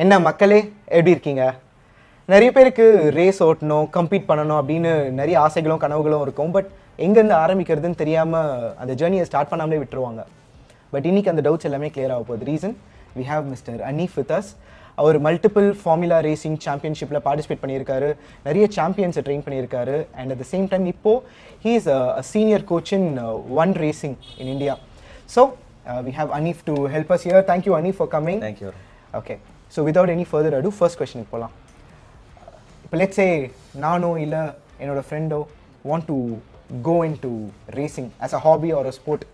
என்ன மக்களே எப்படி இருக்கீங்க? நிறைய பேருக்கு ரேஸ் ஓட்டணும், கம்பீட் பண்ணணும் அப்படின்னு நிறைய ஆசைகளும் கனவுகளும் இருக்கும். பட் எங்கேருந்து ஆரம்பிக்கிறதுன்னு தெரியாமல் அந்த ஜேர்னியை ஸ்டார்ட் பண்ணாமலே விட்டுருவாங்க. பட் இன்னைக்கு அந்த டவுட்ஸ் எல்லாமே கிளியர் ஆக போகுது. Reason we have mister Anif with us. அவர் மல்டிபிள் ஃபார்முலா ரேசிங் சாம்பியன்ஷிப்பில் பார்ட்டிசிபேட் பண்ணியிருக்காரு, நிறைய சாம்பியன்ஸை ட்ரெயின் பண்ணியிருக்காரு. And at the same time இப்போது he is a senior coach in one racing in India. So we have Anif to help us here. Thank you Anif for coming. Thank you. Okay, so without any further ado first கொஸ்டினுக்கு போகலாம். இப்போ let's say நானோ இல்லை என்னோட ஃப்ரெண்டோ want to go in to racing as a hobby or a sport.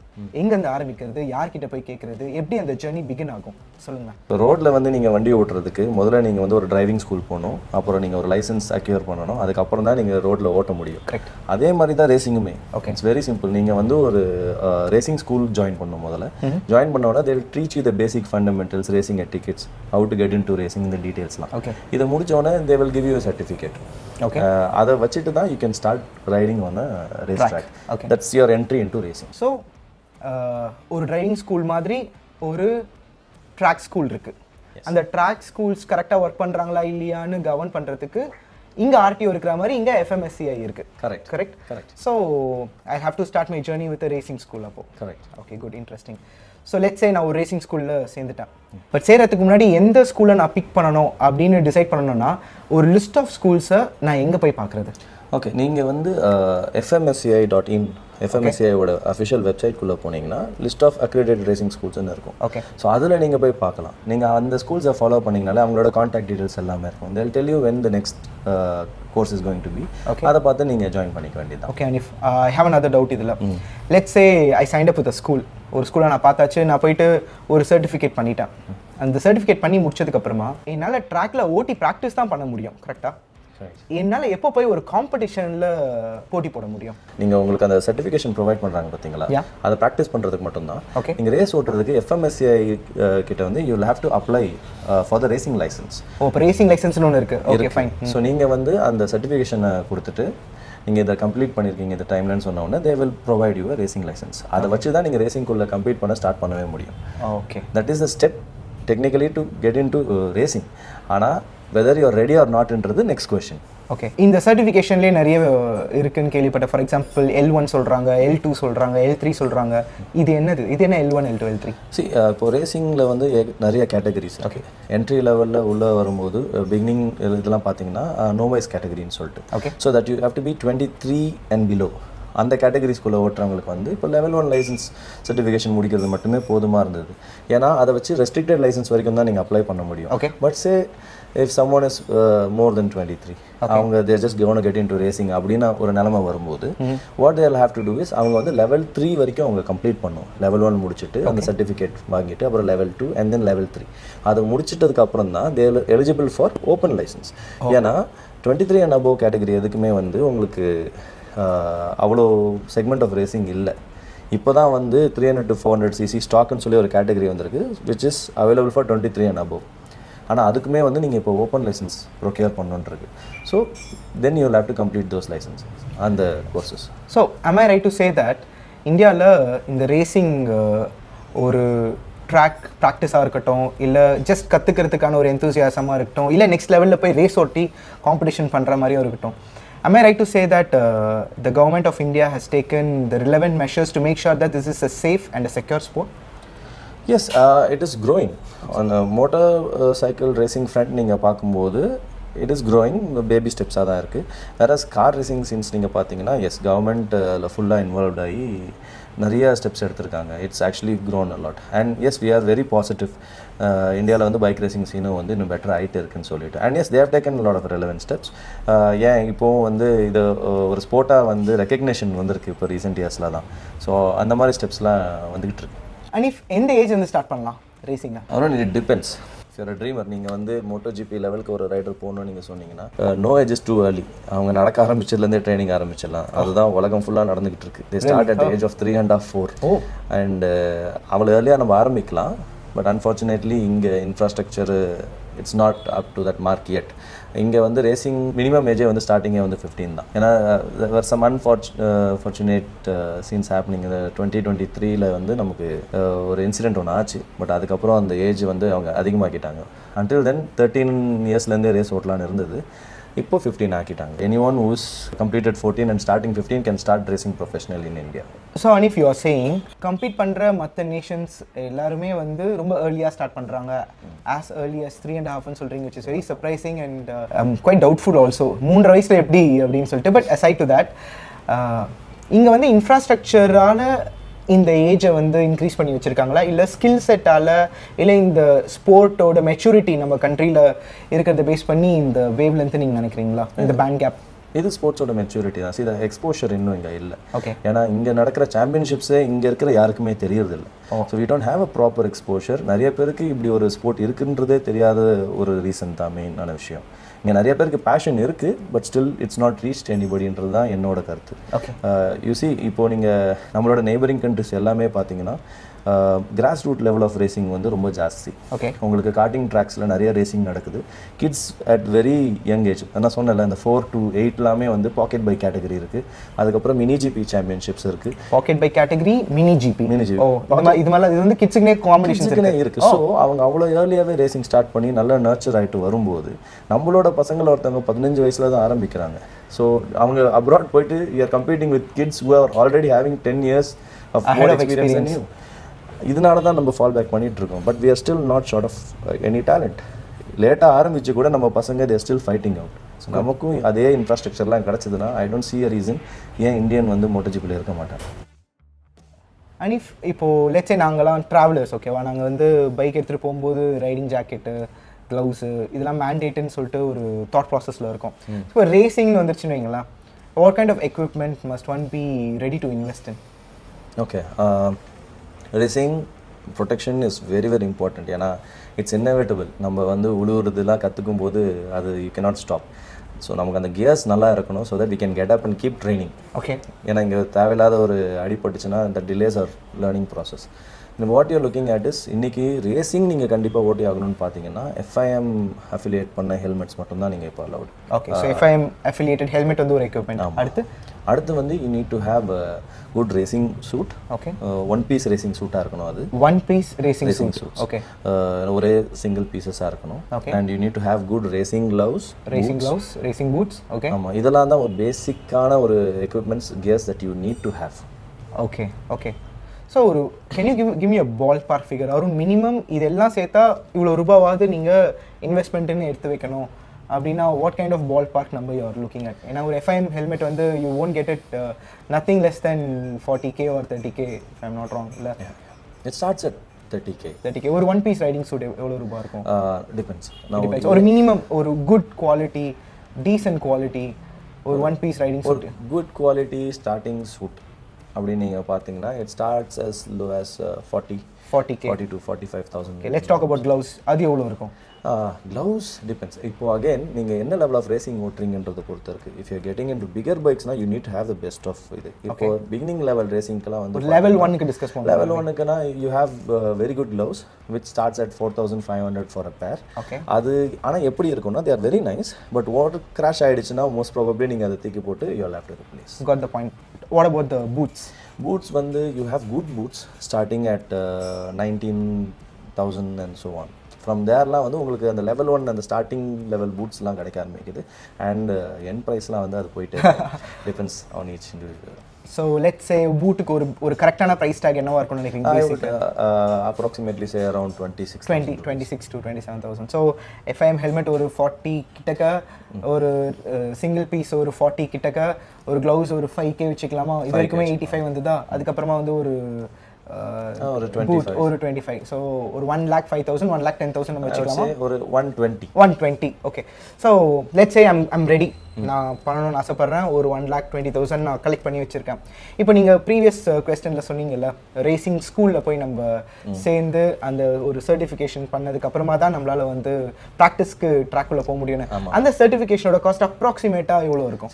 எங்கேருந்து ஆரம்பிக்கிறது, யார்கிட்ட போய் கேட்குறது, எப்படி அந்த ஜர்னி பிகின் ஆகும் சொல்லுங்கள். இப்போ ரோட்டில் வந்து நீங்கள் வண்டி ஓட்டுறதுக்கு முதல்ல நீங்கள் வந்து ஒரு டிரைவிங் ஸ்கூல் போகணும், அப்புறம் நீங்கள் ஒரு லைசன்ஸ் அக்யூர் பண்ணணும், அதுக்கப்புறம் தான் நீங்கள் ரோட்டில் ஓட்ட முடியும். கரெக்ட். அதே மாதிரி தான் ரேசிங்குமே. Okay, it's very simple. நீங்கள் வந்து ஒரு ரேசிங் ஸ்கூல் ஜாயின் பண்ணணும். முதல்ல ஜாயின் பண்ணோன்னா they will teach you the basic fundamentals, racing etiquettes, how to get in to racing, இந்த டீட்டெயில்ஸ்லாம். ஓகே, இதை முடிச்சோடனே they will give you certificate. Okay, அதை வச்சுட்டு தான் you can start riding on a race track. Okay, that's your entry in to racing. So ஒரு driving school மாதிரி ஒரு ட்ராக் ஸ்கூல் இருக்குது. அந்த ட்ராக் ஸ்கூல்ஸ் கரெக்டாக ஒர்க் பண்ணுறாங்களா இல்லையான்னு கவர்ன் பண்ணுறதுக்கு இங்கே ஆர்டிஓ இருக்கிற மாதிரி இங்கே FMSCI இருக்குது. Correct correct correct. So I have to start my journey with racing school. அப்போ correct. Okay, good, interesting. So let's say நான் ஒரு ரேசிங் ஸ்கூலில் சேர்ந்துட்டேன். பட் சேர்றதுக்கு முன்னாடி எந்த ஸ்கூலை நான் பிக் பண்ணணும் அப்படின்னு டிசைட் பண்ணணும்னா ஒரு லிஸ்ட் ஆஃப் ஸ்கூல்ஸை நான் எங்கே போய் பார்க்குறது? ஓகே, நீங்கள் வந்து FMSCI.in FMSCIயோட அஃபிஷியல் வெப்சைட்குள்ளே போனீங்கன்னா லிஸ்ட் ஆஃப் அக்ரெடிட்டட் ரேசிங் ஸ்கூல்ஸ்னு இருக்கும். ஓகே, ஸோ அதில் நீங்கள் போய் பார்க்கலாம். நீங்கள் அந்த ஸ்கூல்ஸை ஃபாலோ பண்ணிங்கனாலே அவங்களோட கான்டாக்ட் டீட்டெயில்ஸ் எல்லாமே இருக்கும். they'll tell you when the next course is going to be. Okay, அதை பார்த்து நீங்கள் ஜாயின் பண்ணிக்க வேண்டியது. Okay Anif, I have another doubt இதில். Let's say I signed up with a school. ஒரு ஸ்கூலை நான் பார்த்தாச்சு, நான் போயிட்டு ஒரு சர்டிஃபிகேட் பண்ணிட்டேன். அந்த சர்டிஃபிகேட் பண்ணி முடிச்சதுக்கப்புறமா என்னால் ட்ராக்ல ஓட்டி ப்ராக்டிஸ் தான் பண்ண முடியும். கரெக்டாக? என்னால் எப்போ போய் ஒரு காம்படிஷனில் போட்டி போட முடியும்? நீங்கள் உங்களுக்கு அந்த சர்டிஃபிகேஷன் ப்ரொவைட் பண்ணுறாங்க பார்த்தீங்களா, அதை ப்ராக்டிஸ் பண்ணுறதுக்கு மட்டும்தான். ஓகே, நீங்கள் ரேஸ் ஓட்டுறதுக்கு FMSCI கிட்ட வந்து you will have to apply for the racing licence. Oh, இப்போ ரேசிங் லைசன்ஸ்னு ஒன்று இருக்குது. Okay, fine. ஸோ நீங்கள் வந்து அந்த சர்டிஃபிகேஷனை கொடுத்துட்டு நீங்கள் இதை கம்ப்ளீட் பண்ணியிருக்கீங்க இந்த டைம்லன்னு சொன்ன உடனே they will provide you racing licence. அதை வச்சு தான் நீங்கள் ரேசிங்குள்ளே கம்ப்ளீட் பண்ண ஸ்டார்ட் பண்ணவே முடியும். Okay, that is the step technically to get in to racing. ஆனால் whether you are ready or நாட்ன்றது நெக்ஸ்ட் கொஸ்டின். ஓகே, இந்த சர்டிஃபிகேஷன்லேயே நிறைய இருக்குன்னு கேள்விப்பட்டேன். ஃபார் எக்ஸாம்பிள் L1 சொல்கிறாங்க, L2 சொல்கிறாங்க, L3 சொல்கிறாங்க. இது என்னது? இது என்ன L1, L2, L3? இப்போ ரேசிங்கில் வந்து நிறைய கேட்டகரிஸ். ஓகே, என்ட்ரி லெவலில் உள்ளே வரும்போது பிகினிங் இதெல்லாம் பார்த்தீங்கன்னா நோவைஸ் கேட்டகரின்னு சொல்லிட்டு. Okay, so that you have to be 23 and below. அந்த கேட்டகரிஸ்குள்ளே ஓட்டுறவங்களுக்கு வந்து இப்போ level 1 லைசன்ஸ் சர்டிஃபிகேஷன் முடிக்கிறது மட்டுமே போதுமாக இருந்தது. ஏன்னா அதை வச்சு ரெஸ்ட்ரிக்டட் லைசன்ஸ் வரைக்கும் தான் நீங்கள் அப்ளை பண்ண முடியும். Okay, but say if someone is more than 23, அவங்க they just going to get into racing அப்படின்னு ஒரு நிலைமை வரும்போது what they will have to do is அவங்க வந்து level 3 வரைக்கும் அவங்க கம்ப்ளீட் பண்ணும். level 1 முடிச்சுட்டு அந்த சர்டிஃபிகேட் வாங்கிட்டு அப்புறம் level 2 and then level 3 அதை முடிச்சிட்டதுக்கு அப்புறம் தான் they are eligible for open license. ஏன்னா 23 and above கேட்டகரி எதுக்குமே வந்து உங்களுக்கு அவ்வளோ செக்மெண்ட் ஆஃப் ரேசிங் இல்லை. இப்போ தான் வந்து 300 to 400 cc ஸ்டாக்குன்னு சொல்லி ஒரு கேட்டகரி வந்திருக்கு which is available for 23 and above. ஆனால் அதுக்குமே வந்து நீங்கள் இப்போ ஓப்பன் லைசன்ஸ் ப்ரொக்யூர் பண்ணணுன்றது. So then you will have to complete those licence அந்த courses. So am I right to say that இந்தியாவில் இந்த ரேசிங் ஒரு ட்ராக் ப்ராக்டிஸாக இருக்கட்டும், இல்லை ஜஸ்ட் கற்றுக்கிறதுக்கான ஒரு எந்தூசியாசமாக இருக்கட்டும், இல்லை நெக்ஸ்ட் லெவலில் போய் ரேஸ் ஓட்டி காம்படிஷன் பண்ணுற மாதிரியும் இருக்கட்டும், am I right to say that the government of India has taken the relevant measures to make sure that this is a safe and a secure sport? Yes, it is growing. On a motorcycle racing front நீங்கள் பார்க்கும்போது it is growing, baby ஸ்டெப்ஸாக தான் இருக்குது. whereas car racing since நீங்கள் பார்த்தீங்கன்னா S government ஃபுல்லாக involve ஆகி நிறைய steps எடுத்திருக்காங்க. It's actually grown a lot and as we are very positive. இந்தியாவில் வந்து பைக் ரேசிங் சீனும் வந்து இன்னும் பெட்டர் ஆகிட்டு இருக்குன்னு சொல்லிட்டு and as they have taken lot of relevant steps. ஏன் இப்போது வந்து இது ஒரு ஸ்போர்ட்டாக வந்து ரெக்கக்னேஷன் வந்திருக்கு இப்போ ரீசெண்ட் இயர்ஸில் தான். ஸோ அந்த மாதிரி ஸ்டெப்ஸ்லாம் வந்துக்கிட்டு இருக்கு. அண்ட் எந்த ஏஜ் வந்து ஸ்டார்ட் பண்ணலாம் ரேசிங்னா? அவ்வளோ இட் டிபெண்ட்ஸ். ஒரு ட்ரீமர் நீங்கள் வந்து MotoGP லெவலுக்கு ஒரு ரைடர் போகணும்னு நீங்கள் சொன்னீங்கன்னா no age is too early. அவங்க நடக்க ஆரம்பிச்சதுலேருந்தே ட்ரைனிங் ஆரம்பிச்சிடலாம். அதுதான் உலகம் ஃபுல்லாக நடந்துகிட்டு இருக்கு. They start at age of 3.5, 4 and அவ்வளோ ஏர்லியாக நம்ம ஆரம்பிக்கலாம். பட் அன்ஃபார்ச்சுனேட்லி இங்கே infrastructure it's not up to that mark yet. இங்கே வந்து ரேசிங் மினிமம் ஏஜே வந்து ஸ்டார்டிங்கே வந்து 15 தான். ஏன்னா சம் அன்ஃபார்ச்சுனேட் சீன்ஸ் ஹேப்பனிங். இந்த 2023 வந்து நமக்கு ஒரு இன்சிடென்ட் ஒன்று ஆச்சு. பட் அதுக்கப்புறம் அந்த ஏஜ் வந்து அவங்க அதிகமாக்கிட்டாங்க. அன்டில் தென் 13 இயர்ஸ்லேருந்தே ரேஸ் ஓட்டலான்னு இருந்தது. இப்போ 15 ஆக்கிட்டாங்க. anyone who's completed 14 and starting 15 can start racing professionally in India. So Anif, you are saying compete பண்ற மற்ற நேஷன்ஸ் எல்லாருமே வந்து ரொம்ப early-ஆ ஸ்டார்ட் பண்றாங்க, as early as 3.5 ன்னு சொல்றீங்க, which is very surprising and I'm quite doubtful also. 3 வயசுல எப்படி அப்படின்னு சொல்லிட்டு. பட் aside to that, இங்க வந்து இன்ஃப்ராஸ்ட்ரக்சரால இந்த ஏஜை வந்து இன்க்ரீஸ் பண்ணி வச்சுருக்காங்களா, இல்லை ஸ்கில் செட்டால், இல்லை இந்த ஸ்போர்ட்டோட மெச்சூரிட்டி நம்ம கண்ட்ரியில் இருக்கிறத பேஸ் பண்ணி இந்த வேவ் லென்த்து நீங்கள் நினைக்கிறீங்களா, இந்த பேண்ட் கேப்? இது ஸ்போர்ட்ஸோட மெச்சூரிட்டி தான். இது எக்ஸ்போஷர் இன்னும் இங்கே இல்லை. ஓகே. ஏன்னா இங்கே நடக்கிற சாம்பியன்ஷிப்ஸே இங்கே இருக்கிற யாருக்குமே தெரியறதில்ல. So we don't have a proper exposure. நிறைய பேருக்கு இப்படி ஒரு ஸ்போர்ட் இருக்குன்றதே தெரியாத ஒரு ரீசன் தான் மெயினான விஷயம். இங்கே நிறைய பேருக்கு பேஷன் இருக்குது, but still it's not reached எனிபடின்றது தான் என்னோட கருத்து. ஓகே. யூசி இப்போது நீங்கள் நம்மளோட நெய்பரிங் கண்ட்ரிஸ் எல்லாமே பார்த்தீங்கன்னா grass root level of racing வந்து ரொம்ப ஜாஸ்தி. ஓகே. உங்களுக்கு கார்ட்டிங் ட்ராக்ஸில் நிறைய ரேசிங் நடக்குது. Kids at very young age, நான் சொன்னல இந்த 4 to 8 எல்லாமே வந்து பாக்கெட் பைக் கேட்டகரி இருக்குது. அதுக்கப்புறம் மினி ஜிபி சாம்பியன்ஷிப்ஸ் இருக்குது. Pocket bike category, mini GP. Oh, இது மாதிரி இது வந்து கிட்ஸுக்குனே காம்படிஷன்ஸுக்குனே இருக்குது. ஸோ அவங்க அவ்வளோ ஏர்லியாகவே ரேசிங் ஸ்டார்ட் பண்ணி நல்லா நர்ச்சர் ஆகிட்டு வரும்போது நம்மளோட பசங்களை ஒருத்தவங்க 15 வயசில் தான் ஆரம்பிக்கிறாங்க. ஸோ அவங்க அப்ராட் போயிட்டு you are competing with kids who are already having 10 years of more experience than you. இதனால தான் நம்ம ஃபால் பேக் பண்ணிட்டு இருக்கோம். But we are still not short of any talent. லேட்டாக ஆரம்பிச்சு கூட நம்ம பசங்க தேர் ஸ்டில் ஃபைட்டிங் அவுட். ஸோ நமக்கும் அதே இன்ஃப்ராஸ்ட்ரக்சர்லாம் கிடச்சிதுன்னா I don't see a reason ஏன் இந்தியன் வந்து மோட்டோஜிபில் இருக்க மாட்டாங்க. அனிஃப், இப்போது லெட்ஸே நாங்களாம் ட்ராவலர்ஸ், ஓகேவா, நாங்கள் வந்து பைக் எடுத்துகிட்டு போகும்போது ரைடிங் ஜாக்கெட்டு, க்ளவுஸு இதெல்லாம் மேண்டேட்டுன்னு சொல்லிட்டு ஒரு தாட் ப்ராசஸில் இருக்கும். இப்போ ரேசிங்னு வந்துருச்சுன்னு வைங்களா, what kind of equipment must one be ready to invest in? Okay, racing protection is very very important. ஏன்னா இட்ஸ் இன்னோவேட்டபிள். நம்ம வந்து உழுவுறதுலாம் கற்றுக்கும் போது அது யூ கேனாட் ஸ்டாப். ஸோ நமக்கு அந்த கியர்ஸ் நல்லா இருக்கணும், so that we can get up and keep training. Okay. ஏன்னா இங்கே தேவையில்லாத ஒரு அடிபட்டுச்சுன்னா இந்த delays are learning process. What you're looking at is, இன்றைக்கி ரேசிங் நீங்கள் கண்டிப்பாக ஓட்டி ஆகணும்னு பார்த்தீங்கன்னா FIM அஃபிலியேட் பண்ண ஹெல்மெட்ஸ் மட்டும்தான் நீங்கள் இப்போ allowed. Okay. So FIM affiliated helmet வந்து ஒரு எக்யூப்மெண்ட். அடுத்து வந்து you need to have good racing suit. Okay. One piece racing சூட்டாக இருக்கணும். அது one piece racing suit. Okay. ஒரே சிங்கிள் பீசஸாக இருக்கணும். And you need to have good racing gloves, racing boots. Okay. ஆமாம், இதெல்லாம் தான் ஒரு பேசிக்கான ஒரு equipments, gears that you need to have. Okay. Okay. So ஒரு can you give me a ball park figure, ஒரு மினிமம் இதெல்லாம் சேர்த்தா இவ்வளோ ரூபாவாவது நீங்கள் இன்வெஸ்ட்மெண்ட்டுன்னு எடுத்து வைக்கணும் அப்படின்னா what kind of ball park number you are looking at? ஏன்னா ஒரு FIM ஹெல்மெட் வந்து you won't get it nothing less than 40K or 30K if I'm not wrong. இல்லை, இட் ஸ்டார்ட்ஸ் அட் 30K. ஒரு ஒன் பீஸ் ரைடிங் சூட் எவ்வளோ ரூபா இருக்கும்? Depends. ஒரு மினிமம் ஒரு குட் குவாலிட்டி, டீசன்ட் குவாலிட்டி ஒரு one piece riding suit, good quality starting suit அப்படின்னு நீங்கள் பார்த்தீங்கன்னா it starts as low as 40K to 45,000. Okay, let's talk about gloves. அது எவ்வளோ இருக்கும்? Gloves depends. இப்போ அகைன் நீங்கள் என்ன லெவல் ஆஃப் ரேசிங் ஓட்டுறீங்கன்றதை பொறுத்து இருக்குது. If you getting in to bigger பைக்ஸ்னா you need have the best of இது. இப்போ பிகினிங் லெவல் ரேசிங்க்கெலாம் வந்து லெவல் 1க்கு டிஸ்கஸ் பண்ணுவோம். லெவல் 1க்குனா you have very good gloves which starts at 4,500 for a pair. Okay. அது ஆனால் எப்படி இருக்கும்னா they are very nice, but whatever crash ஆகிடுச்சுன்னா மோஸ்ட் ப்ராபப்ளி நீங்கள் அதை தூக்கி போட்டு you have to replace. Got the point. What about the boots? Boots வந்து you have good boots starting at 19,000 and so on. From thereலாம் வந்து உங்களுக்கு அந்த level 1 அந்த ஸ்டார்டிங் லெவல் பூட்ஸ்லாம் கிடைக்க ஆரம்பிக்குது. அண்ட் என் ப்ரைஸ்லாம் வந்து அது போயிட்டு depends on each individual. So let's say பூட்டுக்கு ஒரு கரெக்டான ப்ரைஸ் டேக் என்னவா இருக்கும்னு நினைக்கிறீங்க? Approximately say around 26 to 27,000. So FIM helmet ஒரு 40 கிட்டக்க, ஒரு சிங்கிள் பீஸ் ஒரு 40 கிட்டக்க, ஒரு க்ளவுஸ் ஒரு 5K வச்சுக்கலாமா? இது வரைக்குமே 85 வந்துதா. அதுக்கப்புறமா வந்து ஒரு 25. ஸோ ஒரு 1,05,000 1,10,000 நம்ம வச்சுக்கலாமா? ஒரு 120. Okay. So let's say I'm ready, நான் பண்ணணும்னு ஆசைப்பட்றேன், ஒரு 1,20,000 நான் கலெக்ட் பண்ணி வச்சுருக்கேன். இப்போ நீங்கள் ப்ரீவியஸ் கொஸ்டினில் சொன்னீங்கல்ல, ரேசிங் ஸ்கூலில் போய் நம்ம சேர்ந்து அந்த ஒரு சர்டிஃபிகேஷன் பண்ணதுக்கப்புறமா தான் நம்மளால் வந்து ப்ராக்டிஸ்க்கு ட்ராக்குள்ளே போக முடியும்னு. அந்த சர்டிஃபிகேஷனோட காஸ்ட் அப்ராக்சிமேட்டாக எவ்வளோ இருக்கும்?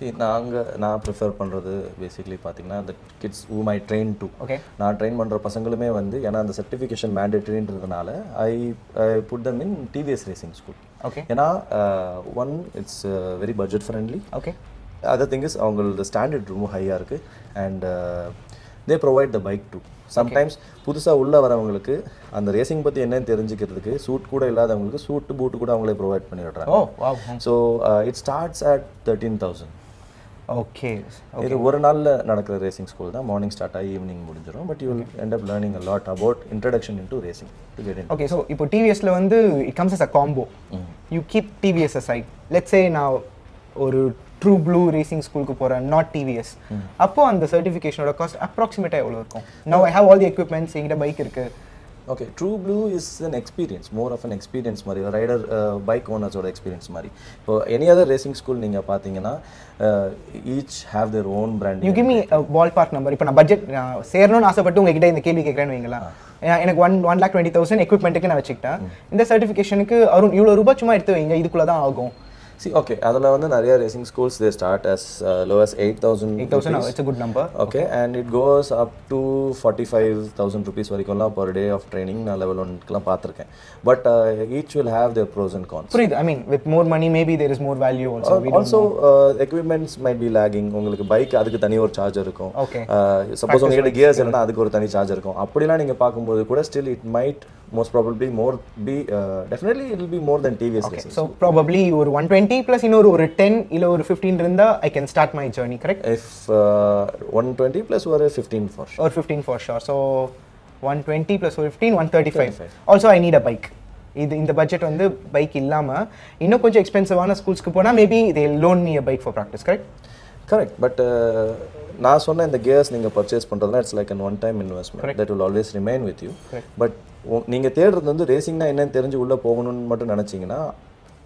நான் ப்ரிஃபர் பண்ணுறது பேசிக்லி பார்த்தீங்கன்னா the kids whom I train to. Okay. நான் ட்ரெயின் பண்ணுற பசங்களுமே வந்து ஏன்னா அந்த சர்டிஃபிகேஷன் மேண்டேட்டரின்றதுனால I put them in TVS racing school. Okay. ஏன்னா one it's very budget friendly. Okay. Other thing is அவங்களோட ஸ்டாண்டர்ட் ரொம்ப ஹையாக இருக்குது. And they provide the bike too. Sometimes புதுசாக உள்ளே வரவங்களுக்கு அந்த ரேசிங் பற்றி என்னன்னு தெரிஞ்சுக்கிறதுக்கு சூட் கூட இல்லாதவங்களுக்கு சூட்டு பூட்டு கூட அவங்களே ப்ரொவைட் பண்ணி விடுறாங்க. So it starts at 13,000. Okay. இது ஒரு நாளில் நடக்கிற ரேசிங் ஸ்கூல் தான். மார்னிங் ஸ்டார்ட் ஆகி ஈவினிங் முடிஞ்சிடும். But you will end up learning a lot about introduction into racing to get in. Okay. So இப்போ டிவிஎஸ்ல வந்து it comes as a combo. You keep TVS aside. Let's say நான் ஒரு true blue racing ஸ்கூலுக்கு போகிறேன், not TVS. அப்போ அந்த சர்டிஃபிகேஷனோட cost அப்ராக்சிமேட்டாக எவ்வளோ இருக்கும்? Now I have all the equipments, என்கிட்ட பைக் இருக்குது. Okay. True blue is an experience, more of an experience மாதிரி, ரைடர் பைக் ஓனர்ஸோட எக்ஸ்பீரியன்ஸ் மாதிரி. இப்போ எனி அதர் ரேசிங் ஸ்கூல் நீங்கள் பார்த்தீங்கன்னா each have their own brand. You give me ball park number. இப்போ நான் பட்ஜெட் சேரணும்னு ஆசைப்பட்டு உங்ககிட்ட இந்த கேள்வி கேட்குறேன்னு வைங்களா, எனக்கு 1,20,000 எக்யூப்மெண்ட்டுக்கு நான் வச்சுக்கிட்டேன். இந்த சர்டிஃபிகேஷனுக்கு அருண் இவ்வளோ ரூபாய் சும்மா எடுத்து வைங்க, இதுக்குள்ளே தான் ஆகும். See, okay, அதில் வந்து நிறைய racing schools they start as low as 8,000. 8,000, it's a good number. Okay, and it goes up to 45,000 rupees வரைக்கும்லாம் per day of training நான் level 1க்குலாம் பார்த்துருக்கேன். But each will have their pros and cons. புரியுது. I mean, with more money maybe there is more value also. Also equipments might be lagging. உங்களுக்கு bike அதுக்கு தனி ஒரு charger இருக்கும். Okay. Suppose உங்ககிட்ட gears இல்லைனா அதுக்கு ஒரு தனி சார்ஜர் இருக்கும். அப்படிலாம் நீங்கள் பார்க்கும்போது கூட still it might most probably definitely it will be more than TVS racing. So probably ஒரு 120 plus இன்னொரு ஒரு 10 இல்ல ஒரு 15 இருந்தா I can start my journey, correct? If 120 plus or 15 for sure. Or 15 for sure. So 120 plus 15 135. Also I need a bike. இந்த budget வந்து bike இல்லாம இன்னும் கொஞ்சம் எக்ஸ்பென்சிவான ஸ்கூல்ஸ்க்கு போனா maybe they loan me a bike for practice, correct? Correct. But நான் சொன்ன இந்த gears நீங்கள் பர்ச்சேஸ் பண்ணுறதுனா it's like an one time investment that will always remain with you. But நீங்கள் தேடுறது வந்து ரேசிங்னா என்னன்னு தெரிஞ்சு உள்ளே போகணும்னு மட்டும் நினச்சிங்கன்னா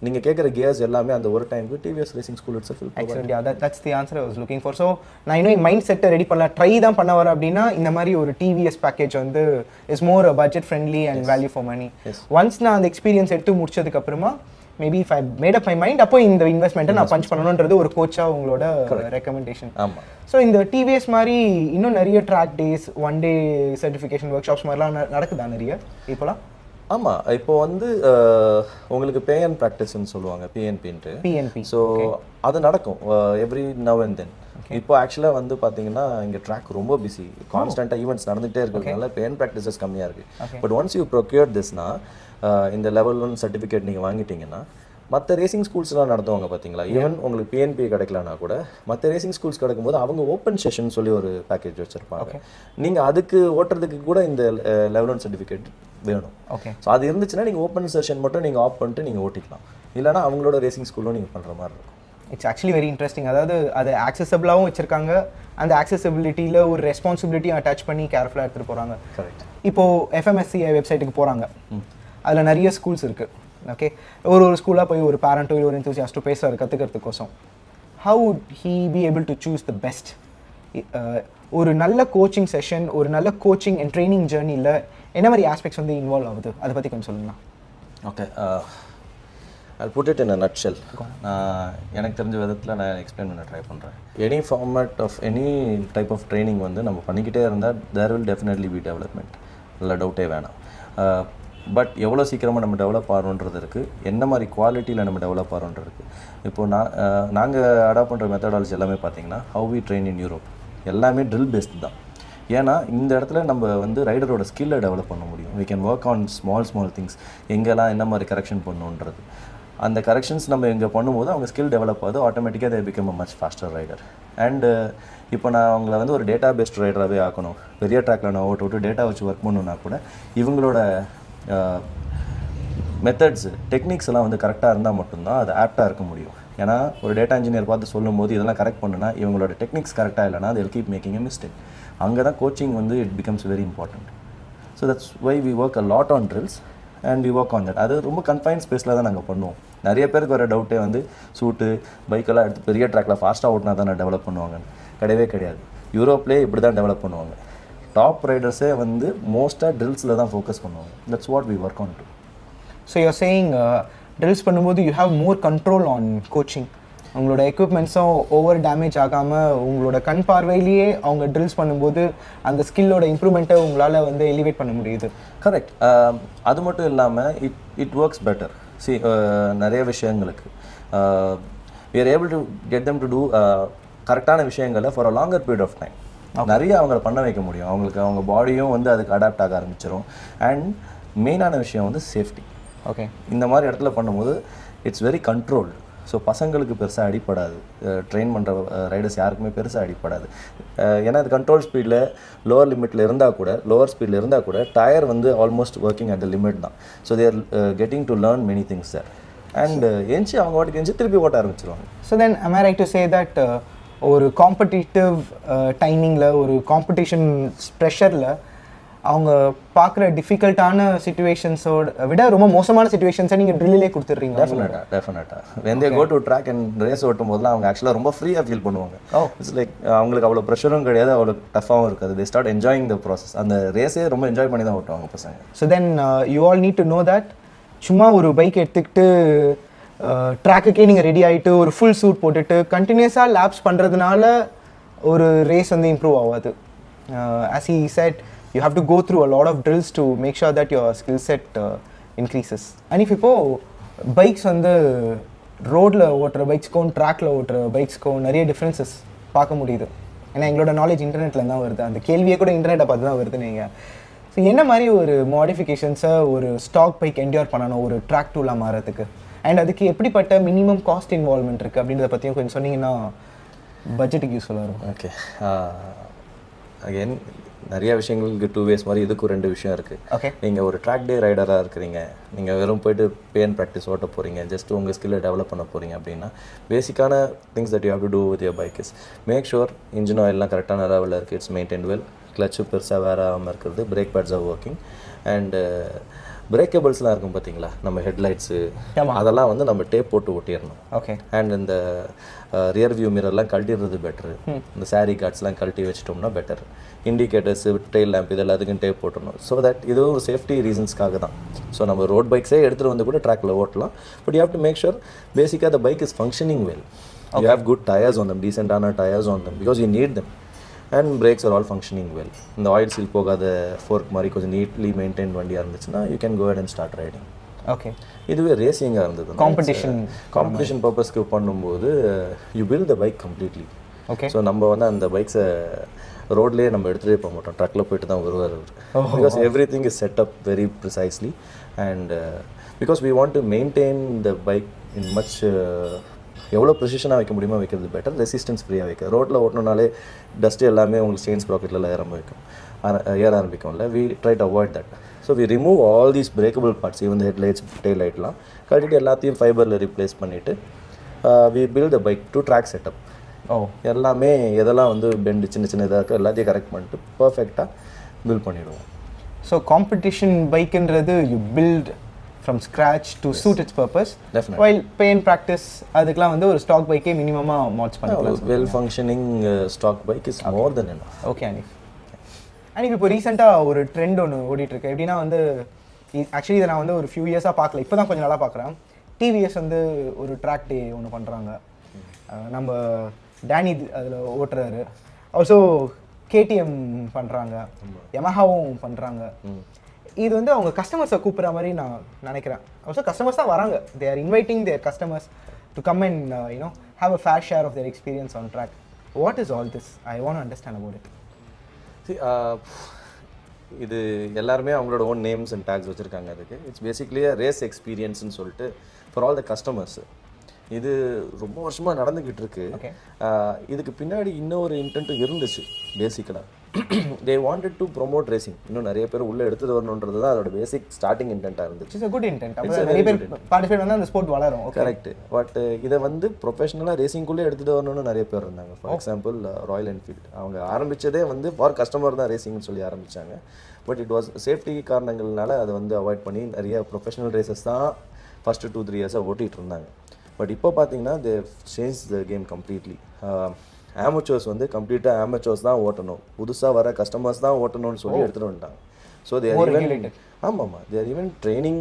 நீங்கள் கேட்குற கியர்ஸ் எல்லாமே அந்த ஒரு டைமுக்கு TVS racing school itself. Excellent. Yeah, that's the answer I was looking for. So நான் இன்னும் என் மைண்ட் செட்டை ரெடி பண்ணலாம், ட்ரை தான் பண்ண வரேன் அப்படின்னா இந்த மாதிரி ஒரு டிவிஎஸ் பேக்கேஜ் வந்து is more budget friendly and value for money. Once நான் அந்த எக்ஸ்பீரியன்ஸ் எடுத்து முடிச்சதுக்கு அப்புறமா maybe if I made up my mind அப்போ இந்த இன்வெஸ்ட்மெண்ட்டை நான் பஞ்ச் பண்ணணுன்றது ஒரு கோச்சாக உங்களோட ரெக்கமெண்டேஷன். ஆமாம். ஸோ இந்த டிவிஎஸ் மாதிரி இன்னும் நிறைய track days, one day certification workshops மாதிரிலாம் நடக்குதா நிறைய இப்போலாம்? ஆமாம். இப்போ வந்து உங்களுக்கு பே அண்ட் ப்ராக்டிஸ்ன்னு சொல்லுவாங்க, பிஎன்பின்ட்டு. பிஎன்பி. ஸோ அது நடக்கும் எவ்ரி நவ் அண்ட் தென். இப்போ ஆக்சுவலாக வந்து பார்த்தீங்கன்னா இங்கே ட்ராக் ரொம்ப பிஸி, கான்ஸ்டண்ட்டாக ஈவெண்ட்ஸ் நடந்துகிட்டே இருக்கிறதுனால பே அண்ட் ப்ராக்டிசஸ் கம்மியாக இருக்குது. But once you procure Thisna இந்த லெவல் 1 சர்டிஃபிகேட் நீங்கள் வாங்கிட்டீங்கன்னா மற்ற ரேசிங் ஸ்கூல்ஸ்லாம் நடத்துவாங்க பார்த்தீங்களா, ஈவன் உங்களுக்கு பிஎன்பி கிடைக்கலனா கூட மற்ற ரேசிங் ஸ்கூல்ஸ் கிடைக்கும்போது அவங்க ஓப்பன் செஷன் சொல்லி ஒரு பேக்கேஜ் வச்சுருப்பாங்க. நீங்கள் அதுக்கு ஓட்டுறதுக்கு கூட இந்த லெவல் 1 சர்டிஃபிகேட் வேணும். ஓகே. ஸோ அது இருந்துச்சுன்னா நீங்கள் ஓப்பன் செஷன் மட்டும் நீங்கள் ஆஃப் பண்ணிட்டு நீங்கள் ஓட்டிக்கலாம், இல்லைனா அவங்களோட ரேசிங் ஸ்கூலும் நீங்கள் பண்ணுற மாதிரி இருக்கும். It's actually very interesting. அதாவது அது ஆக்சசபிளாகவும் வச்சுருக்காங்க, அந்த ஆக்சசபிலிட்டியில் ஒரு ரெஸ்பான்சிபிலிட்டியும் அட்டாச் பண்ணி கேர்ஃபுல்லாக எடுத்துகிட்டு போகிறாங்க. கரெக்ட். இப்போது எஃப்எம்எஸ்சி வெப்சைட்டுக்கு போகிறாங்க, அதில் நிறைய ஸ்கூல்ஸ் இருக்குது. ஓகே. ஒரு ஸ்கூலாக போய் ஒரு பேரண்ட்டோ ஒரு என்தூசியாஸ்ட்டோ பேசுகிறாரு கற்றுக்கிறதுக்கோசம். How would he be able to choose the best? ஒரு நல்ல கோச்சிங் செஷன், ஒரு நல்ல கோச்சிங் அண்ட் ட்ரைனிங் ஜேர்னியில் என்ன மாதிரி ஆஸ்பெக்ட்ஸ் வந்து இன்வால்வ் ஆகுது, அதை பற்றி கொஞ்சம் சொல்லுங்களா? Okay. I'll put it in a nutshell. எனக்கு தெரிஞ்ச விதத்தில் நான் எக்ஸ்பிளைன் பண்ண ட்ரை பண்ணுறேன். Any format of any type of training வந்து நம்ம பண்ணிக்கிட்டே இருந்தால் there will definitely be development, இல்லை டவுட்டே வேணாம். பட் எவ்வளோ சீக்கிரமாக நம்ம டெவலப் ஆகிறோன்றது இருக்குது, என்ன மாதிரி குவாலிட்டியில் நம்ம டெவலப் ஆகிறோன்றது இருக்குது. இப்போது நாங்கள் அடாப்ட் பண்ணுற மெத்தடாலஜி எல்லாமே பார்த்தீங்கன்னா how we train in Europe எல்லாமே ட்ரில் பேஸ்டு தான். ஏன்னா இந்த இடத்துல நம்ம வந்து ரைடரோட ஸ்கில்லை டெவலப் பண்ண முடியும். We can work on small things, எங்கெல்லாம் என்ன மாதிரி கரெக்ஷன் பண்ணணுன்றது. அந்த கரெக்ஷன்ஸ் நம்ம இங்கே பண்ணும்போது அவங்க ஸ்கில் டெவலப் ஆகுது, ஆட்டோமேட்டிக்காக they become a much faster rider. And இப்போ நான் அவங்கள வந்து ஒரு டேட்டா பேஸ்ட் ரைடராகவே ஆக்கணும், பெரிய ட்ராக்கில் நான் ஓட்டு டேட்டா வச்சு ஒர்க் பண்ணணுன்னா கூட இவங்களோட மெத்தட்ஸ் டெக்னிக்ஸ் எல்லாம் வந்து கரெக்டாக இருந்தால் மட்டும்தான் அது ஆப்டாக இருக்க முடியும். ஏன்னா ஒரு டேட்டா இன்ஜினியர் பார்த்து சொல்லும் போது இதெல்லாம் கரெக்ட் பண்ணுனா இவங்களோட டெக்னிக்ஸ் கரெக்டாக இல்லைனா they will keep making a mistake. அங்கே தான் கோச்சிங் வந்து it becomes very important. So that's why we work a lot on drills and we work on that. அது ரொம்ப கன்ஃபைன் ஸ்பேஸில் தான் நாங்கள் பண்ணுவோம். நிறைய பேருக்கு வர டவுட்டே வந்து சூட்டு பைக்கெல்லாம் எடுத்து பெரிய ட்ராக்கில் ஃபாஸ்ட்டாக ஓட்டினா தான் நான் டெவலப் பண்ணுவாங்கன்னு. கிடையவே கிடையாது. யூரோப்லேயே இப்படி தான் டெவலப் பண்ணுவாங்க. டாப் ரைடர்ஸே வந்து மோஸ்ட்டாக ட்ரில்ஸில் தான் ஃபோக்கஸ் பண்ணுவாங்க. That's what we work on too. So you're saying drills பண்ணும்போது you have more control on coaching. உங்களோட எக்யூப்மெண்ட்ஸும் ஓவர் டேமேஜ் ஆகாமல் உங்களோட கண் பார்வையிலேயே அவங்க ட்ரில்ஸ் பண்ணும்போது அந்த ஸ்கில்லோட இம்ப்ரூவ்மெண்ட்டை உங்களால் வந்து எலிவேட் பண்ண முடியுது. கரெக்ட். அது மட்டும் இல்லாமல் இட் ஒர்க்ஸ் பெட்டர். சி நிறைய விஷயங்களுக்கு we are able to get them to do கரெக்டான விஷயங்களை for a longer period of time. நிறைய அவங்கள பண்ண வைக்க முடியும். அவங்களுக்கு அவங்க பாடியும் வந்து அதுக்கு அடாப்ட் ஆக ஆரம்பிச்சிடும். அண்ட் மெயினான விஷயம் வந்து சேஃப்டி. ஓகே, இந்த மாதிரி இடத்துல பண்ணும்போது இட்ஸ் வெரி கண்ட்ரோல்டு. ஸோ பசங்களுக்கு பெருசாக அடிப்படாது, ட்ரெயின் பண்ணுற ரைடர்ஸ் யாருக்குமே பெருசாக அடிப்படாது. ஏன்னா அது கண்ட்ரோல் ஸ்பீடில் லோவர் லிமிட்டில் இருந்தால் கூட, லோவர் ஸ்பீடில் இருந்தால் கூட டயர் வந்து almost working at the limit தான். So they're getting to learn many things sir. And எஞ்சி அவங்க வாட்டுக்கு எஞ்சி திருப்பி ஓட்ட ஆரம்பிச்சிருவாங்க. So then am I right to say that ஒரு காம்படிட்டிவ் டைமிங்கில், ஒரு காம்படிஷன் ப்ரெஷரில் அவங்க பார்க்குற டிஃபிகல்ட்டான சிச்சுவேஷன்ஸோட விட ரொம்ப மோசமான சிச்சுவேஷன்ஸை நீங்கள் ட்ரில்லிலே கொடுத்துட்றீங்க. டெஃபினட்டாக when they go to track and race ஓட்டும் போதெல்லாம் அவங்க ஆக்சுவலாக ரொம்ப ஃப்ரீயாக ஃபீல் பண்ணுவாங்க. இட்ஸ் லைக் அவங்களுக்கு அவ்வளோ ப்ரெஷரும் கிடையாது, அவ்வளோ டஃப்பாகவும் இருக்காது. they start enjoying the process. அந்த ரேஸே ரொம்ப என்ஜாய் பண்ணி தான் ஓட்டுவாங்க பசங்க. So then you all need to know that சும்மா ஒரு பைக் எடுத்துக்கிட்டு ட்ராக்குக்கே நீங்கள் ரெடி ஆகிட்டு ஒரு ஃபுல் சூட் போட்டுட்டு கண்டினியூஸாக லேப்ஸ் பண்ணுறதுனால ஒரு ரேஸ் வந்து இம்ப்ரூவ் ஆகாது. as he said, you have to go through a lot of drills to make sure that your skill set increases. And if இப்போ பைக்ஸ் வந்து ரோடில் ஓட்டுற பைக்ஸ்க்கும் ட்ராக்கில் ஓட்டுற பைக்ஸ்க்கும் நிறைய டிஃப்ரென்சஸ் பார்க்க முடியுது. ஏன்னா எங்களோட நாலேஜ் இன்டர்நெட்டில் தான் வருது, அந்த கேள்வியே கூட இன்டர்நெட்டை பார்த்து தான் வருது. நீங்கள் ஸோ என்ன மாதிரி ஒரு மாடிஃபிகேஷன்ஸை ஒரு ஸ்டாக் பைக் என்டியூர் பண்ணணும் ஒரு ட்ராக் டூலாக மாறதுக்கு, அண்ட் அதுக்கு எப்படிப்பட்ட மினிமம் காஸ்ட் இன்வால்மெண்ட் இருக்குது அப்படின்றத பற்றியும் கொஞ்சம் சொன்னீங்கன்னா பட்ஜெட்டுக்கு யூஸ்ஃபுல்லாக இருக்கும். ஓகே, அகெயின் நிறைய விஷயங்களுக்கு 2 ways மாதிரி இதுக்கும் 2 விஷயம் இருக்குது. ஓகே, நீங்கள் ஒரு ட்ராக் டே ரைடராக இருக்கிறீங்க, நீங்கள் வெறும் போய்ட்டு பேன் ப்ராக்டிஸ் ஓட்ட போகிறீங்க, ஜஸ்ட் உங்கள் ஸ்கில்லை டெவலப் பண்ண போகிறீங்க அப்படின்னா பேசிக்கான things that you have to do with your bike is make sure engine ஆயிலெலாம் கரெக்டான லெவலில் இருக்குது, இட்ஸ் மெயின்டைன் வெல், கிளச்சு பெருசாக வேறு ஆகாமல் இருக்கிறது, brake pads are working, and பிரேக்கபிள்ஸ்லாம் இருக்கும் பார்த்தீங்களா, நம்ம ஹெட்லைட்ஸு அதெல்லாம் வந்து நம்ம டேப் போட்டு ஒட்டிடணும். ஓகே, அண்ட் இந்த ரியர் வியூ மிரர்லாம் கழட்டிடுறது பெட்டரு, இந்த சாரி கார்ட்ஸ்லாம் கழட்டி வச்சிட்டோம்னா பெட்டர், இண்டிகேட்டர்ஸு டெயில் லேம்ப் இது எல்லாத்துக்கும் டேப் போட்டணும். ஸோ தட் இது ஒரு சேஃப்டி ரீசன்ஸ்க்காக தான். ஸோ நம்ம ரோட் பைக்ஸே எடுத்துகிட்டு வந்து கூட ட்ராக்கில் ஓட்டலாம். But you have to make sure பேசிக்காக the bike is functioning well, you have good tyres on them, டீசென்டான tyres on them, because you need them, and brakes are all functioning well. இந்த oil seal போகாத fork மாதிரி கொஞ்சம் neatly maintain வண்டியாக இருந்துச்சுன்னா you can go at and start riding. Okay, இதுவே ரேசிங்காக இருந்தது, காம்படிஷன் பர்பஸ்க்கு பண்ணும்போது you build the bike completely. Okay, so நம்ம வந்து அந்த பைக்ஸை ரோட்லேயே நம்ம எடுத்துகிட்டே போக மாட்டோம், ட்ரக்கில் போயிட்டு தான் வருவார் அவர், because every thing is set up very precisely, and because we want to maintain the bike in much எவ்வளோ ப்ரிசிஷனாக வைக்க முடியுமோ வைக்கிறது பெட்டர், ரெசிஸ்டன்ஸ் ஃப்ரீயாக வைக்க. ரோட்டில் ஓட்டினாலே டஸ்ட்டு எல்லாமே உங்களுக்கு செயின் ப்ராக்கெட்டில் ஏற ஆரம்பிக்கும்ல, we try to avoid that. So we remove all these breakable parts, even headlights tail லைட்லாம் கட்டிட்டு எல்லாத்தையும் ஃபைபரில் ரீப்ளேஸ் பண்ணிவிட்டு we build the bike to track setup. எல்லாமே எதெல்லாம் வந்து பெண்டு சின்ன சின்ன இதாக இருக்குது எல்லாத்தையும் கரெக்ட் பண்ணிட்டு பர்ஃபெக்டாக பில்ட் பண்ணிவிடுவோம். ஸோ காம்படிஷன் பைக்குன்றது you build from scratch to suit its purpose, while pain practice அதுக்கெலாம் வந்து ஒரு ஸ்டாக் பைக்கே மினிமமாக மாட்ச் பண்ணிக்கலாம். Well functioning stock bike is more than enough. Okay Anif, Anif இப்போ ரீசெண்டாக ஒரு ட்ரெண்ட் ஒன்று ஓடிட்டுருக்கு. எப்படின்னா வந்து ஆக்சுவலி இதை நான் வந்து ஒரு ஃபியூ இயர்ஸாக பார்க்கல, இப்போ தான் கொஞ்சம் நல்லா பார்க்குறேன். டிவிஎஸ் வந்து ஒரு ட்ராக் டே ஒன்று பண்ணுறாங்க, நம்ம டேனி அதில் ஓட்டுறாரு, ஆல்சோ கேடிஎம் பண்ணுறாங்க, யமஹாவும் பண்ணுறாங்க. இது வந்து அவங்க கஸ்டமர்ஸை கூப்பிட்ற மாதிரி நான் நினைக்கிறேன். ஆல்சோ கஸ்டமர்ஸ் தான் வராங்க, they are inviting their customers to come and you know have a fair share of their experience on track. What is all this? I want to understand about it. இது எல்லாருமே அவங்களோட ஓன் நேம்ஸ் அண்ட் டேக்ஸ் வச்சுருக்காங்க அதுக்கு. It's basically race எக்ஸ்பீரியன்ஸ்னு சொல்லிட்டு for all the customers. இது ரொம்ப வருஷமாக நடந்துக்கிட்டு இருக்கு. இதுக்கு பின்னாடி இன்னொரு இன்டென்ட்டும் இருந்துச்சு. பேசிக்கலாக they wanted to promote racing, இன்னும் நிறைய பேர் உள்ளே எடுத்துகிட்டு வரணுன்றது தான் அதோட பேசிக் ஸ்டார்டிங் இன்டென்ட்டாக இருந்துச்சு. It's a good intent. நிறைய பேர் பார்ட்டிசிபேட் பண்ணால் அந்த ஸ்போர்ட் வளரும். கரெக்ட். பட் இதை வந்து ப்ரொஃபஷனலாக ரேசிங்குள்ளே எடுத்துகிட்டு வரணும்னு நிறைய பேர் இருந்தாங்க. ஃபார் எக்ஸாம்பிள் ராயல் என்ஃபீல்டு, அவங்க ஆரம்பித்ததே வந்து ஃபார் கஸ்டமர் தான் ரேசிங்னு சொல்லி ஆரம்பித்தாங்க. பட் இட் வாஸ் சேஃப்டி காரணங்கள்னால அதை வந்து அவாய்ட் பண்ணி நிறைய ப்ரொஃபஷனல் ரேசஸ் தான் ஃபஸ்ட்டு 2-3 இயர்ஸாக ஓட்டிகிட்டு இருந்தாங்க. பட் இப்போ பார்த்தீங்கன்னா they change the game completely. Amateurs வந்து கம்ப்ளீட்டாக ஆமச்சோர்ஸ் தான் ஓட்டணும், புதுசாக வர கஸ்டமர்ஸ் தான் ஓட்டணும்னு சொல்லி எடுத்துகிட்டு வந்துட்டாங்க. ஸோ தேர் ஈவன் ஆமாம் தேர் ஈவன் ட்ரைனிங்,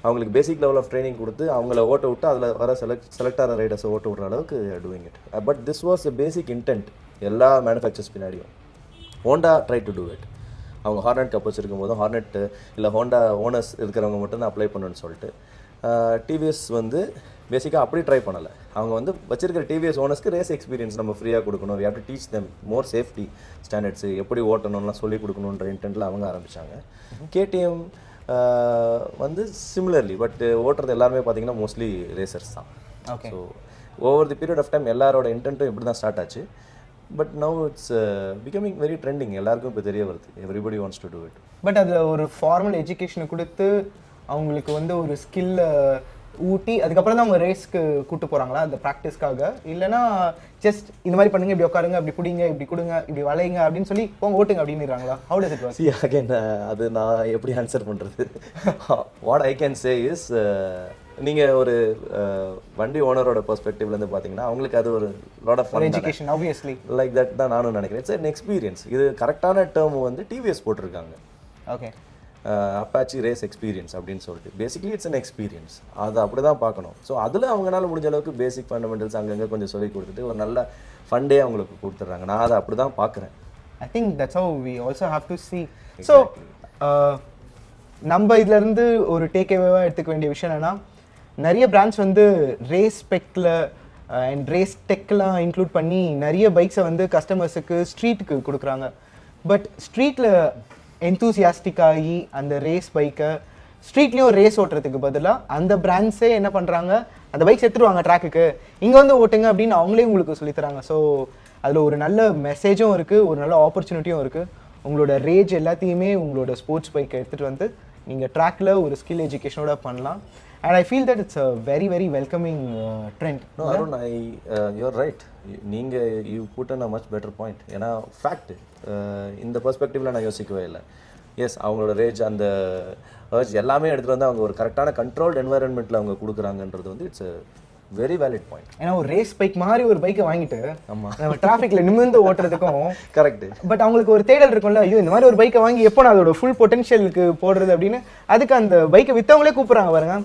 அவங்களுக்கு பேசிக் லெவல் ஆஃப் ட்ரைனிங் கொடுத்து அவங்கள ஓட்ட விட்டு அதில் வர செலக்ட் ஆகிற ரைடர்ஸை ஓட்ட விட்ற அளவுக்கு doing it. But this was a basic intend எல்லா மேனுஃபேக்சர்ஸ் பின்னாடியும். Honda try to do it. அவங்க ஹார்னெட் கப் வச்சுருக்கும் போதும் ஹார்னெட் இல்லை ஹோண்டா ஓனர்ஸ் இருக்கிறவங்க மட்டும்தான் அப்ளை பண்ணணும்னு சொல்லிட்டு டிவிஎஸ் வந்து பேசிக்காக அப்படி ட்ரை பண்ணலை. அவங்க வந்து வச்சிருக்கிற டிவிஎஸ் ஓனர்ஸ்க்கு ரேஸ் எக்ஸ்பீரியன்ஸ் நம்ம ஃப்ரீயாக கொடுக்கணும், we have to teach them more safety standards, எப்படி ஓட்டணும்லாம் சொல்லி கொடுக்கணுன்ற இன்டென்ட்டில் அவங்க ஆரம்பித்தாங்க. கேடிஎம் வந்து சிமிலர்லி, பட் ஓட்டுறது எல்லாருமே பார்த்தீங்கன்னா மோஸ்ட்லி ரேசர்ஸ் தான். Okay. So over the period of time எல்லாரோட இன்டென்ட்டும் இப்படி தான் ஸ்டார்ட் ஆச்சு. But now it's becoming very trending, எல்லாருக்கும் இப்போ தெரிய வருது, everybody wants to do it. But அதில் ஒரு ஃபார்மல் எஜுகேஷனை கொடுத்து அவங்களுக்கு வந்து ஒரு ஸ்கில்லை ஊட்டி அதுக்கப்புறம் தான் அவங்க ரேஸ்க்கு கூட்டு போகிறாங்களா அந்த ப்ராக்டிஸ்க்காக, இல்லைனா ஜஸ்ட் இந்த மாதிரி பண்ணுங்க, இப்படி உட்காருங்க, இப்படி பிடிங்க, இப்படி கொடுங்க, இப்படி வளையுங்க அப்படின்னு சொல்லி போங்க ஓட்டுங்க அப்படின்னுறாங்களா? How does it work? See again, அது நான் எப்படி ஆன்சர் பண்ணுறது? What I can say is, நீங்கள் ஒரு வண்டி ஓனரோட பெர்ஸ்பெக்டிவ்லேருந்து பார்த்தீங்கன்னா அவங்களுக்கு அது ஒரு lot of education obviously like that தான் நானும் நினைக்கிறேன். It's an experience. இது கரெக்டான டேர்ம் வந்து டிவிஎஸ் போட்டிருக்காங்க. ஓகே. அப்பாச்சி ரேஸ் எக்ஸ்பீரியன்ஸ் அப்படின்னு சொல்லிட்டு பேசிக்லி இட்ஸ் an எக்ஸ்பீரியன்ஸ். அதை அப்படி தான் பார்க்கணும். ஸோ அதில் அவங்களால முடிஞ்ச அளவுக்கு பேசிக் ஃபண்டமெண்டல்ஸ் அங்கங்கே கொஞ்சம் சொல்லி கொடுத்துட்டு ஒரு நல்ல ஃபண்டே அவங்களுக்கு கொடுத்துட்றாங்க. நான் அதை அப்படி தான் பார்க்குறேன். I think that's how we also have to see. So நம்ம இதுலேருந்து ஒரு டேக்அவேவாக எடுத்துக்க வேண்டிய விஷயம் என்னென்னா, நிறைய பிராண்ட்ஸ் வந்து ரேஸ் ஸ்பெக்கில் அண்ட் ரேஸ் டெக்லாம் இன்க்ளூட் பண்ணி நிறைய பைக்ஸை வந்து கஸ்டமர்ஸுக்கு ஸ்ட்ரீட்டுக்கு கொடுக்குறாங்க. பட் ஸ்ட்ரீட்டில் என்தூசியாஸ்டிக் ஆகி அந்த ரேஸ் பைக்கை ஸ்ட்ரீட்லேயும் ரேஸ் ஓட்டுறதுக்கு பதிலாக அந்த பிராண்ட்ஸே என்ன பண்ணுறாங்க, அந்த பைக்ஸ் எடுத்துருவாங்க ட்ராக்குக்கு, இங்கே வந்து ஓட்டுங்க அப்படின்னு அவங்களே உங்களுக்கு சொல்லித்தராங்க. ஸோ அதில் ஒரு நல்ல மெசேஜும் இருக்குது, ஒரு நல்ல ஆப்பர்ச்சுனிட்டியும் இருக்குது. உங்களோட ரேஜ் எல்லாத்தையுமே உங்களோட ஸ்போர்ட்ஸ் பைக்கை எடுத்துகிட்டு வந்து நீங்கள் ட்ராக்கில் ஒரு ஸ்கில் எஜுகேஷனோட பண்ணலாம். And I feel that it's a very, very welcoming trend. No, Arun, you're right. You put in a much better point. ஏன்னா ஃபேக்ட் இந்த பெர்ஸ்பெக்டிவ்ல நான் யோசிக்கவே இல்லை. எஸ், அவங்களோட ரேஜ் அந்த ஏர்ஜ் எல்லாமே எடுத்துகிட்டு வந்து அவங்க ஒரு கரெக்டான கண்ட்ரோல்டு என்வாயன்மெண்ட்டில் அவங்க கொடுக்குறாங்கன்றது வந்து இட்ஸ் வெரி வேலிட் பாயிண்ட். ஏன்னா ஒரு ரேஸ் பைக் மாதிரி ஒரு பைக்கை வாங்கிட்டு நம்ம டிராஃபிக்ல நிமிர்ந்து ஓட்டுறதுக்கும் கரெக்ட். பட் அவங்களுக்கு ஒரு தேடல் இருக்கும்ல, ஐயோ இந்த மாதிரி ஒரு பைக்கை வாங்கி எப்போ நான் அதோட ஃபுல் பொட்டன்ஷியலுக்கு போடுறது அப்படின்னு, அதுக்கு அந்த பைக்கை வித்தவங்களே கூப்பிடுறாங்க பாருங்க.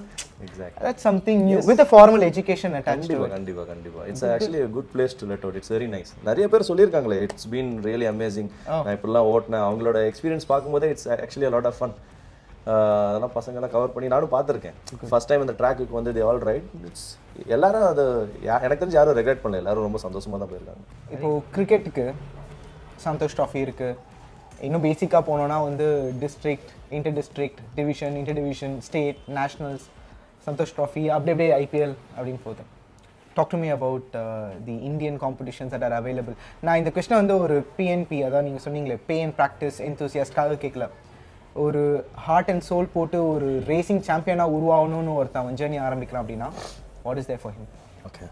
Exactly. That's something new with a formal education attached to it. கண்டிப்பா. It's actually a good place to let out. It's very nice. நிறைய பேர் சொல்லியிருக்காங்களே, it's been really amazing. நான் இப்படிலாம் ஓட்டினேன், அவங்களோட எக்ஸ்பீரியன்ஸ் பார்க்கும்போதே it's actually a lot of fun. அதெல்லாம் பசங்களாம் cover பண்ணி நானும் பார்த்துருக்கேன். ஃபர்ஸ்ட் டைம் இந்த ட்ராக்குக்கு வந்து they all ride. It's எல்லாரும் அது எனக்கு தெரிஞ்சு யாரும் ரெக்ரெட் பண்ணல, எல்லாரும் ரொம்ப சந்தோஷமாக தான் போயிருக்காங்க. இப்போ கிரிக்கெட்டுக்கு சந்தோஷ் ட்ராஃபி இருக்குது. இன்னும் பேசிக்காக போனோன்னா வந்து district, inter district, division, inter division, state, nationals, Santosh trophy, அப்படியே ஐபிஎல் அப்படின்னு போகுது. Talk to me about the Indian competitions that are available. நான் இந்த கொஸ்டின் வந்து ஒரு பிஎன்பி, அதான் நீங்கள் சொன்னீங்களே பே அண்ட் ப்ராக்டிஸ் என்தூசியாஸ்ட்காக கேட்கல. ஒரு ஹார்ட் அண்ட் சோல் போட்டு ஒரு ரேசிங் சாம்பியனாக உருவாகணும்னு ஒருத்தன் ஜேர்னி ஆரம்பிக்கிறான் அப்படின்னா what is there for him? Okay,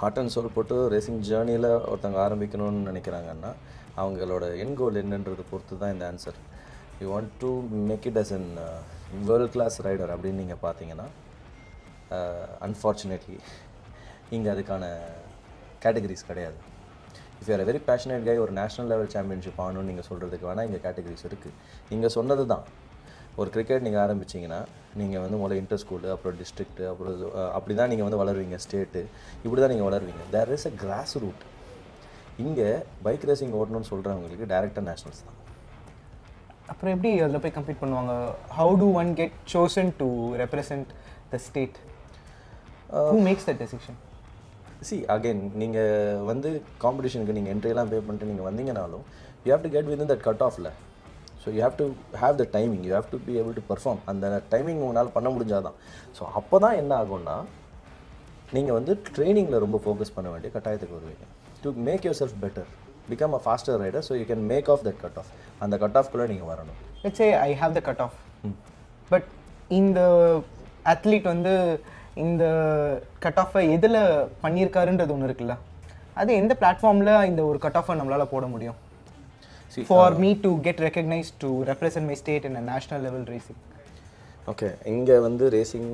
heart and soul போட்டு ரேசிங் ஜேர்னியில் ஒருத்தவங்க ஆரம்பிக்கணும்னு நினைக்கிறாங்கன்னா அவங்களோட என் கோல் என்னன்றது பொறுத்து தான் இந்த answer. You want to make it as an world class rider அப்படின்னு நீங்கள் பார்த்தீங்கன்னா அன்ஃபார்ச்சுனேட்லி இங்கே அதுக்கான கேட்டகரிஸ் கிடையாது. If you are very passionate guy, ஒரு நேஷனல் லெவல் சாம்பியன்ஷிப் ஆகணும்னு நீங்கள் சொல்கிறதுக்கு வேணால் இங்கே கேட்டகரிஸ் இருக்குது. நீங்கள் சொன்னது தான், ஒரு கிரிக்கெட் நீங்கள் ஆரம்பிச்சிங்கன்னா நீங்கள் வந்து முதல்ல இன்டர் ஸ்கூலு, அப்புறம் டிஸ்ட்ரிக்ட்டு, அப்புறம் அப்படி தான் நீங்கள் வந்து வளருவீங்க, ஸ்டேட்டு, இப்படி தான் நீங்கள் வளருவீங்க. There is a cross route. இங்கே பைக் ரேசிங் ஓட்டணும்னு சொல்கிறவங்களுக்கு டேரெக்டாக நேஷ்னல்ஸ் தான். அப்புறம் எப்படி அதில் போய் கம்ப்ளீட் பண்ணுவாங்க? How to one get chosen to represent the state? Who makes that decision? See again, நீங்கள் வந்து காம்படிஷனுக்கு நீங்கள் என்ட்ரியெல்லாம் பே பண்ணிட்டு நீங்கள் வந்தீங்கனாலும் you have to get within that cut ஆஃபில். So you have to have the timing, you have to be able to perform. அந்த டைமிங் உங்களால் பண்ண முடிஞ்சாதான். ஸோ அப்போ தான் என்ன ஆகும்னா நீங்கள் வந்து ட்ரைனிங்கில் ரொம்ப ஃபோக்கஸ் பண்ண வேண்டிய கட்டாயத்துக்கு வருவீங்க. To make yourself better, become a faster rider, so you can make off that cutoff. And the cutoff kulla neenga varanum. Let's say I have the cutoff, but in the athlete வந்து இந்த கட்டாஃபை எதில் பண்ணியிருக்காருன்றது ஒன்று இருக்குல்ல, அது எந்த பிளாட்ஃபார்மில் இந்த ஒரு கட்டாஃபை நம்மளால் போட முடியும் for me to get recognised to represent my state in a national level racing? Okay, இங்கே வந்து ரேசிங்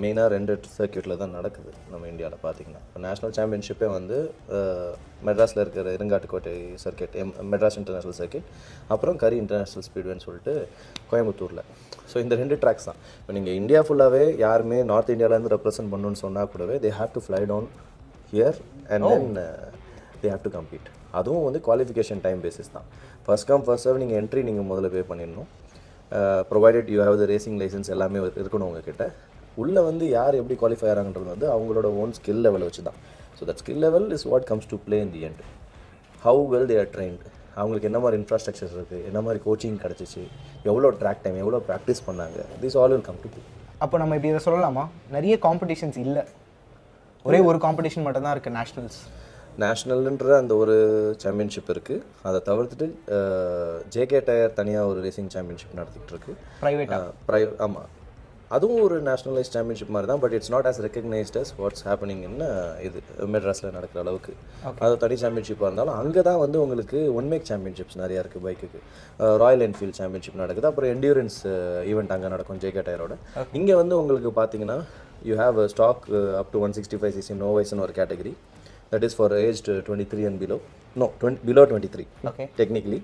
மெயினாக 2 சர்க்கியூட்டில் தான் நடக்குது நம்ம இந்தியாவில் பார்த்தீங்கன்னா. இப்போ நேஷ்னல் சாம்பியன்ஷிப்பே வந்து மெட்ராஸில் இருக்கிற Irungattukottai circuit, Madras international circuit, அப்புறம் கரி இன்டர்நேஷ்னல் ஸ்பீட்வேன்னு சொல்லிட்டு கோயம்புத்தூரில். ஸோ இந்த 2 ட்ராக்ஸ் தான். இப்போ நீங்கள் இந்தியா ஃபுல்லாகவே யாருமே நார்த் இந்தியாவிலேருந்து ரெப்ரசன்ட் பண்ணணும்னு சொன்னால் கூடவே they have to fly down here and then they have to compete. அதுவும் வந்து குவாலிஃபிகேஷன் டைம் பேசிஸ் தான். First come first serve. நீங்கள் என்ட்ரி நீங்கள் முதல்ல பே பண்ணிடணும். Provided you have the racing licence எல்லாமே இருக்கணும் உங்ககிட்ட. உள்ளே வந்து யார் எப்படி குவாலிஃபை ஆகிறாங்கன்றது வந்து அவங்களோட ஓன் ஸ்கில் லெவலை வச்சு தான். So that skill level is what comes to play in the end. How well they are trained, அவங்களுக்கு என்ன மாதிரி இன்ஃப்ராஸ்ட்ரக்சர்ஸ் இருக்குது, என்ன மாதிரி கோச்சிங் கிடச்சிச்சு, எவ்வளோ ட்ராக் டைம், எவ்வளோ ப்ராக்டிஸ் பண்ணாங்க, this all will come to play. அப்போ நம்ம இப்படி இதை சொல்லலாமா, நிறைய காம்படிஷன்ஸ் இல்லை, ஒரே ஒரு காம்படிஷன் மட்டும் தான் இருக்குது, நேஷ்னல்ன்ற அந்த ஒரு சாம்பியன்ஷிப் இருக்குது. அதை தவிர்த்துட்டு ஜேகே டயர் தனியாக ஒரு ரேசிங் சாம்பியன்ஷிப் நடத்திட்டு இருக்கு. ஆமாம், அதுவும் ஒரு நேஷ்னலைஸ் சாம்பியன்ஷிப் மாதிரி தான். But it's not as recognised as what's happening in இது மெட்ராஸில் நடக்கிற அளவுக்கு. அது தனி சாம்பியன்ஷிப்பாக இருந்தாலும் அங்கே தான் வந்து உங்களுக்கு ஒன் மேக் சாம்பியன்ஷிப்ஸ் நிறையா இருக்குது பைக்குக்கு. ராயல் என்ஃபீல்ட் சாம்பியன்ஷிப் நடக்குது, அப்புறம் என்டியூரன்ஸ் ஈவெண்ட் அங்கே நடக்கும் ஜேகே டயரோட. இங்கே வந்து உங்களுக்கு பார்த்தீங்கன்னா you have stock up to 165cc நோவைஸ்னு ஒரு category. That is for aged 23 and below. Below 23 technically.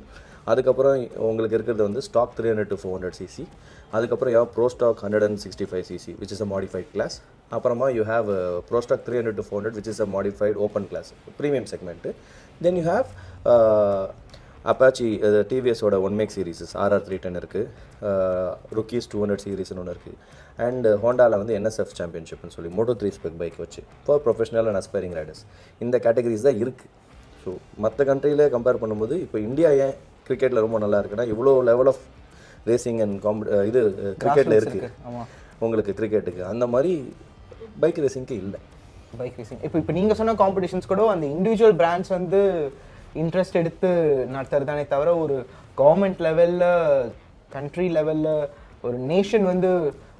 அதுக்கப்புறம் உங்களுக்கு இருக்கிறது வந்து ஸ்டாக் 300 to 400cc. அதுக்கப்புறம் you have pro stock 165cc which is a modified class. அப்புறமா you have pro stock 300 to 400 which is a modified open class, premium segment. Then you have Apache டிவிஎஸோட one make series RR310 இருக்குது, ருக்கீஸ் 200 சீரீஸ்னு ஒன்று இருக்குது. And ஹோண்டாவில் வந்து NSF சாம்பியன்ஷிப்னு சொல்லி Moto3 spec bike வச்சு for professional and aspiring Riders. இந்த categories தான் இருக்குது. ஸோ மற்ற கண்ட்ரியில் கம்பேர் பண்ணும்போது இப்போ இந்தியா ஏன் கிரிக்கெட்டில் ரொம்ப நல்லா இருக்குன்னா இவ்வளோ லெவல் ஆஃப் ரேசிங் அண்ட் இது கிரிக்கெட்டில் இருக்குது உங்களுக்கு. கிரிக்கெட்டுக்கு அந்த மாதிரி பைக் ரேசிங்க்கு இல்லை. பைக் ரேசிங் இப்போ நீங்கள் சொன்ன காம்படிஷன்ஸ் கூட அந்த இண்டிவிஜுவல் பிராண்ட்ஸ் வந்து இன்ட்ரெஸ்ட் எடுத்து நடத்துறதானே தவிர ஒரு கவர்மெண்ட் லெவலில், கண்ட்ரி லெவலில், ஒரு நேஷன் வந்து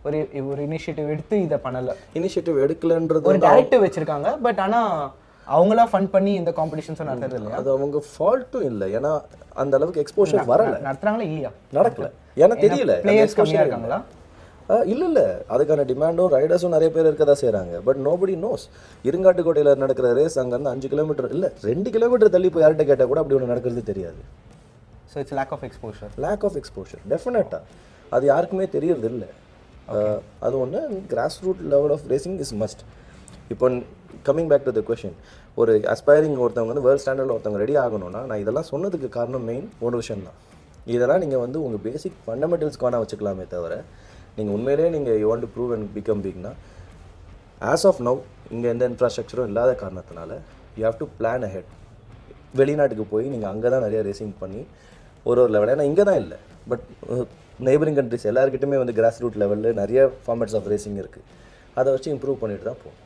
ஒரு இனிஷியேட்டிவ் எடுத்து இதை பண்ணலை. இனிஷியேட்டிவ் எடுக்கலன்றது ஒரு டைரக்டிவ் வச்சுருக்காங்க, பட் ஆனால் அவங்களா ஃபண்ட் பண்ணி இந்த காம்படிஷன்ஸும் நடத்துறது இல்லையா? அது அவங்க ஃபால்ட்டும் இல்லை, ஏன்னா அந்த அளவுக்கு எக்ஸ்போஷர் வரல. நடத்துறாங்களா இல்லையா? நடக்கல, ஏன்னா தெரியல. பிளேயர்ஸ் கம்மியாக இருக்காங்களா? இல்லை, அதுக்கான டிமாண்டும் ரைடர்ஸும் நிறைய பேர் இருக்க தான் செய்கிறாங்க. But nobody nose. இருங்காட்டுக்கோட்டையில் நடக்கிற ரேஸ் அங்கேருந்து 5 கிலோமீட்டர் இல்லை 2 கிலோமீட்டர் தள்ளி போய் யார்கிட்ட கேட்டால் கூட அப்படி ஒன்று நடக்கிறது தெரியாது. So it's lack of exposure. டெஃபினட்டாக அது யாருக்குமே தெரியறது இல்லை. அது ஒன்று. Grass root level of racing is must. இப்போ coming back to the question, ஒரு அஸ்பைரிங் ஒருத்தவங்க வந்து வேர்ல்ட் ஸ்டாண்டர்டில் ஒருத்தவங்க ரெடி ஆகணும்னா, நான் இதெல்லாம் சொன்னதுக்கு காரணம் மெயின் ஒரு விஷயம் தான். இதெல்லாம் நீங்கள் வந்து உங்கள் பேசிக் ஃபண்டமெண்டல்ஸ்க்கான வச்சுக்கலாமே தவிர, நீங்கள் உண்மையிலேயே நீங்கள் you want to prove and become பிக்னா, ஆஸ் ஆஃப் நவ் இங்கே எந்த இன்ஃப்ராஸ்ட்ரக்சரும் இல்லாத காரணத்தினால you have to plan ahead. வெளிநாட்டுக்கு போய் நீங்கள் அங்கே தான் நிறைய ரேசிங் பண்ணி ஒரு லெவல், ஏன்னா இங்கே தான் இல்லை, பட் நெய்பரிங் கண்ட்ரிஸ் எல்லாருக்கிட்டுமே வந்து கிராஸ் ரூட் லெவலில் நிறைய ஃபார்மேட்ஸ் ஆஃப் ரேசிங் இருக்குது. அதை வச்சு இம்ப்ரூவ் பண்ணிட்டு தான் போகும்.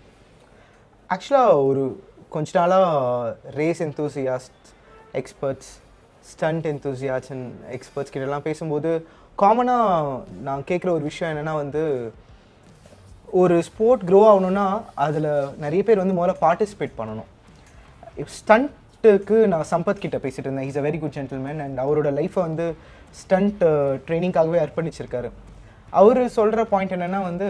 ஆக்சுவலாக ஒரு கொஞ்ச நாளாக race enthusiast, experts, stunt enthusiast and experts கிட்டலாம் பேசும்போது காமனாக நான் கேட்குற ஒரு விஷயம் என்னென்னா வந்து, ஒரு ஸ்போர்ட் க்ரோ ஆகணுன்னா அதில் நிறைய பேர் வந்து முதல்ல பார்ட்டிசிபேட் பண்ணணும். ஸ்டண்ட்டுக்கு நான் சம்பத் கிட்ட பேசிகிட்டு இருந்தேன். Is a very good gentleman and அவரோட லைஃப்பை வந்து ஸ்டண்ட் ட்ரைனிங்காகவே அர்ப்பணிச்சிருக்காரு. அவர் சொல்கிற பாயிண்ட் என்னென்னா வந்து,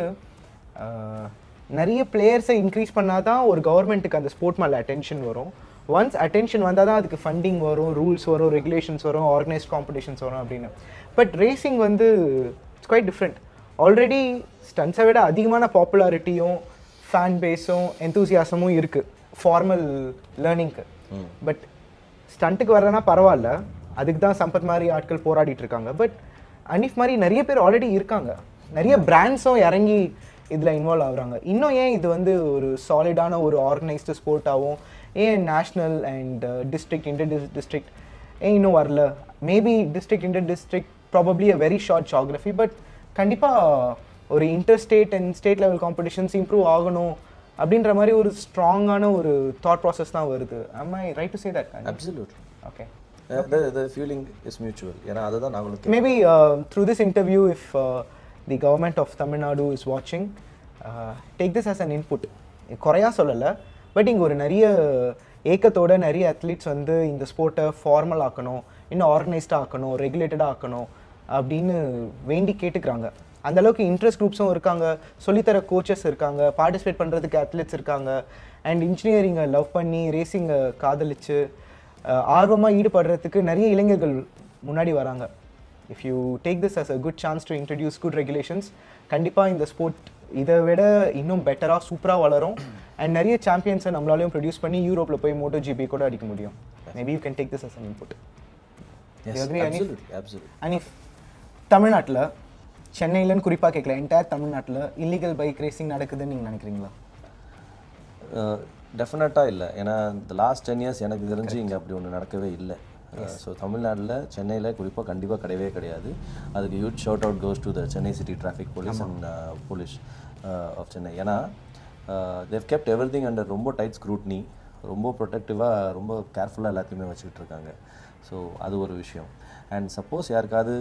நிறைய பிளேயர்ஸை இன்க்ரீஸ் பண்ணால் தான் ஒரு கவர்மெண்ட்டுக்கு அந்த ஸ்போர்ட் மேலே அட்டென்ஷன் வரும். ஒன்ஸ் அட்டென்ஷன் வந்தால் தான் அதுக்கு ஃபண்டிங் வரும், ரூல்ஸ் வரும், ரெகுலேஷன்ஸ் வரும், ஆர்கனைஸ்ட் காம்படிஷன்ஸ் வரும் அப்படின்னு. பட் ரேசிங் வந்து இட்ஸ் குவைட் டிஃப்ரெண்ட். ஆல்ரெடி ஸ்டண்ட்ஸை விட அதிகமான பாப்புலாரிட்டியும் ஃபேன் பேஸும் என்தூசியாசமும் இருக்குது ஃபார்மல் லேர்னிங்க்கு. பட் ஸ்டண்ட்டுக்கு வரலன்னா பரவாயில்ல, அதுக்கு தான் சம்பத் மாதிரி ஆட்கள் போராடிட்டு இருக்காங்க. பட் அனிஃப் மாதிரி நிறைய பேர் ஆல்ரெடி இருக்காங்க, நிறைய பிராண்ட்ஸும் இறங்கி இதில் இன்வால்வ் ஆகுறாங்க. இன்னும் ஏன் இது வந்து ஒரு சாலிடான ஒரு ஆர்கனைஸ்டு ஸ்போர்ட்டாகவும், ஏன் national and district, inter district ஏன் இன்னும் வரல? Maybe district, inter district probably a very short geography, but கண்டிப்பாக ஒரு inter state and state level competitions improve ஆகணும் அப்படின்ற மாதிரி ஒரு ஸ்ட்ராங்கான ஒரு தாட் ப்ராசஸ் தான் வருது. Am I right to say that? Absolutely. Okay. The feeling is mutual. ஏன்னா அதுதான் நாங்களும். Maybe through this interview, if the government of Tamil Nadu is watching, take this as an input. குறையா சொல்லலை, but இங்கே ஒரு நிறைய ஏக்கத்தோட நிறைய அத்லீட்ஸ் வந்து இந்த ஸ்போர்ட்டை ஃபார்மல் ஆக்கணும், இன்னும் ஆர்கனைஸ்டாக ஆக்கணும், ரெகுலேட்டடாக ஆக்கணும் அப்படின்னு வேண்டி கேட்டுக்கிறாங்க. அந்தளவுக்கு இன்ட்ரெஸ்ட் குரூப்ஸும் இருக்காங்க, சொல்லித்தர கோச்சஸ் இருக்காங்க, பார்ட்டிசிபேட் பண்ணுறதுக்கு அத்லெட்ஸ் இருக்காங்க. அண்ட் இன்ஜினியரிங்கை லவ் பண்ணி ரேசிங்கை காதலிச்சு ஆர்வமாக ஈடுபடுறதுக்கு நிறைய இளைஞர்கள் முன்னாடி வராங்க. If you take this as a good chance to introduce good regulations, கண்டிப்பாக இந்த ஸ்போர்ட் இதை விட இன்னும் பெட்டராக சூப்பராக வளரும். அண்ட் நிறைய சாம்பியன்ஸை நம்மளாலையும் ப்ரொடியூஸ் பண்ணி யூரோப்பில் போய் MotoGP கூட அடிக்க முடியும். Maybe you can take this as an input. Yes, absolutely. And if தமிழ்நாட்டில் சென்னையிலன்னு குறிப்பாக கேட்கல என்டையர் தமிழ்நாட்டில் இல்லீகல் பைக் ரேசிங் நடக்குதுன்னு நீங்கள் நினைக்கிறீங்களா? டெஃபினட்டாக இல்லை. ஏன்னா இந்த லாஸ்ட் 10 இயர்ஸ் எனக்கு தெரிஞ்சு இங்கே அப்படி ஒன்று நடக்கவே இல்லை. ஸோ தமிழ்நாட்டில் சென்னையில் குறிப்பாக கண்டிப்பாக கிடையவே கிடையாது. அதுக்கு huge shout out goes to the Chennai city traffic police and police of Chennai. ஏன்னா they kept everything under ரொம்ப டைட் ஸ்க்ரூட்னி, ரொம்ப ப்ரொடெக்டிவாக ரொம்ப கேர்ஃபுல்லாக எல்லாத்தையுமே வச்சுக்கிட்டு இருக்காங்க. ஸோ அது ஒரு விஷயம். அண்ட் சப்போஸ் யாருக்காவது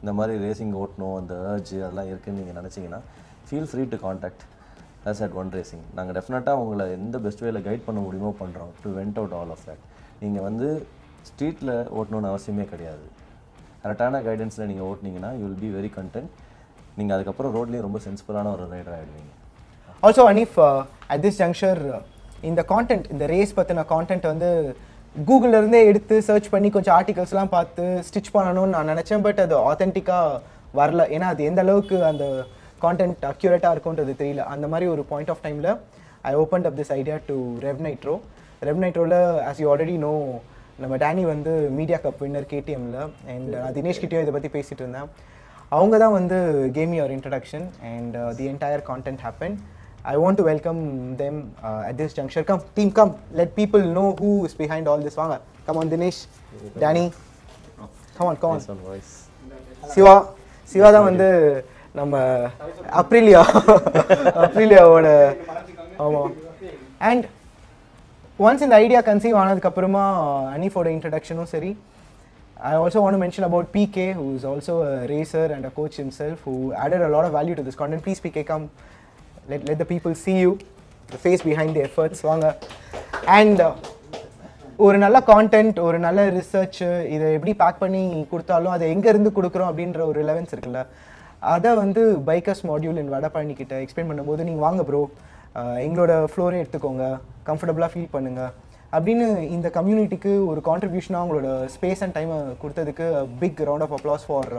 இந்த மாதிரி ரேசிங் ஓட்டணும் அந்த அர்ஜ் அதெல்லாம் இருக்குதுன்னு நீங்கள் நினச்சிங்கன்னா feel free to contact us at One Racing. நாங்கள் டெஃபினட்டாக உங்களை எந்த பெஸ்ட் வேல கைட் பண்ண முடியுமோ பண்ணுறோம் to went out all of that. நீங்கள் வந்து ஸ்ட்ரீட்டில் ஓட்டணுன்னு அவசியமே கிடையாது. கரெக்டான கைடன்ஸில் நீங்கள் ஓட்டினீங்கன்னா you will be very content. நீங்கள் அதுக்கப்புறம் ரோட்லேயும் ரொம்ப சென்சிபிளான ஒரு ரைடர் ஆகிடுவீங்க. Also Aneef, at this juncture இந்த கான்டென்ட், இந்த ரேஸ் பற்றின கான்டென்ட் வந்து கூகுளிலேருந்தே எடுத்து சர்ச் பண்ணி கொஞ்சம் ஆர்டிகல்ஸ்லாம் பார்த்து ஸ்டிச் பண்ணணும்னு நான் நினச்சேன். பட் அது ஆத்தென்டிக்காக வரல. ஏன்னா அது எந்த அளவுக்கு அந்த கான்டென்ட் அக்யூரேட்டாக இருக்கும்ன்றது தெரியல. அந்த மாதிரி ஒரு பாயிண்ட் ஆஃப் டைமில் I opened up this idea to rev நைட்ரோவில் ஆஸ் யூ ஆல்ரெடி நோ நம்ம டேனி வந்து மீடியா கப் வின்னர் KTMல. அண்ட் தினேஷ் கிட்டேயும் இதை பற்றி பேசிகிட்டு இருந்தேன். அவங்க தான் வந்து gave me your introduction and the entire content happen. I want to welcome them at this juncture. Come, team, come. Let people know who is behind all this. Vanga. Come on, Dinesh, Danny. Come on. Shiva தான் வந்து நம்ம அப்ரிலியாவோட ஆமாம். And once இந்த idea conceive ஆனதுக்கப்புறமா அனீஃபோட இன்ட்ரடக்ஷனும் சரி. I also want to mention about PK, who is also a racer and a coach himself, who added a lot of value to this content. Please, PK, come. Let the people see you, the face behind the efforts. வாங்க. And ஒரு நல்ல content, ஒரு நல்ல research, இதை எப்படி back பண்ணி கொடுத்தாலும் அதை எங்கேருந்து கொடுக்குறோம் அப்படின்ற ஒரு ரிலவன்ஸ் இருக்குல்ல, அதை வந்து பைக்கர்ஸ் மாடியூல் இன் வடபழனி கிட்ட எக்ஸ்பிளைன் பண்ணும்போது நீங்கள் வாங்க ப்ரோ, எங்களோட ஃப்ளோரே எடுத்துக்கோங்க, கம்ஃபர்டபுளாக ஃபீல் பண்ணுங்கள் அப்படின்னு இந்த கம்யூனிட்டிக்கு ஒரு கான்ட்ரிபியூஷனாக அவங்களோட ஸ்பேஸ் அண்ட் டைமை கொடுத்ததுக்கு big round of applause for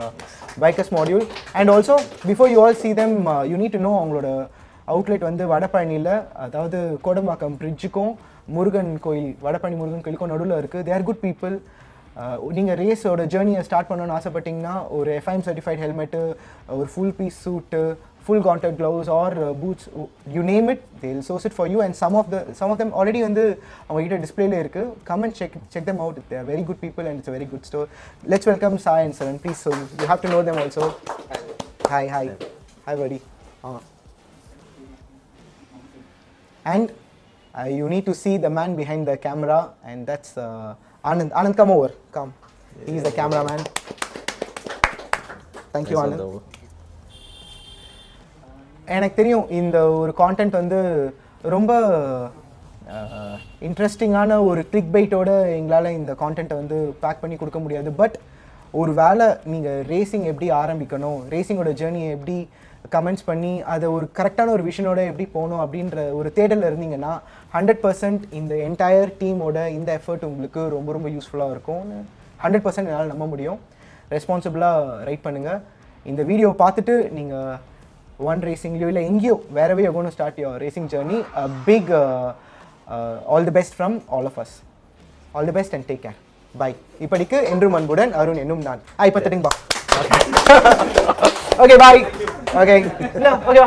bikers module. And also before you all see them you need to know அவங்களோட அவுட்லெட் வந்து வடபழனியில், அதாவது கோடம்பாக்கம் பிரிட்ஜுக்கும் முருகன் கோயில், வடபழனி முருகன் கோயிலுக்கும் நடுவில் இருக்குது. They are good people. நீங்கள் ரேஸோட ஜேர்னியை ஸ்டார்ட் பண்ணணும்னு ஆசைப்பட்டீங்கன்னா ஒரு FIM சர்டிஃபைட் ஹெல்மெட்டு, ஒரு ஃபுல் பீஸ் சூட்டு, full contact gloves or boots, you name it, they'll source it for you. And some of them already வந்து அவங்க கிட்ட டிஸ்பிளேல இருக்கு. Come and check them out. They are very good people and it's a very good store. Let's welcome Sai and Saran, please. So you have to know them also. Hi buddy. And you need to see the man behind the camera, and that's Anand, come over, come. He is the cameraman. Thank you, Anand. எனக்கு தெரியும் இந்த ஒரு content வந்து ரொம்ப இன்ட்ரெஸ்டிங்கான ஒரு click பைட்டோட எங்களால் இந்த கான்டென்ட்டை வந்து பேக் பண்ணி கொடுக்க முடியாது. பட் ஒரு வேளை நீங்கள் ரேசிங் எப்படி ஆரம்பிக்கணும், ரேசிங்கோட ஜேர்னியை எப்படி கமெண்ட்ஸ் பண்ணி அதை ஒரு கரெக்டான ஒரு விஷனோட எப்படி போகணும் அப்படின்ற ஒரு தேடலில் இருந்தீங்கன்னா 100% இந்த என்டையர் டீமோட இந்த எஃபர்ட் உங்களுக்கு ரொம்ப ரொம்ப யூஸ்ஃபுல்லாக இருக்கும்னு 100% என்னால் நம்ப முடியும். ரெஸ்பான்சிபிளாக ரைட் பண்ணுங்கள். இந்த வீடியோவை பார்த்துட்டு நீங்கள் ஒன் ரேசிங்லையோ இல்லை எங்கேயோ வேறவே you going to start your racing journey. Big all the best from all of us. All the best and take care. Bye. இப்படிக்கு என்றும் அன்புடன் அருண் என்னும் நான். இப்போ தட்டிங் பா. Okay bye. ஓகே. ஓகே.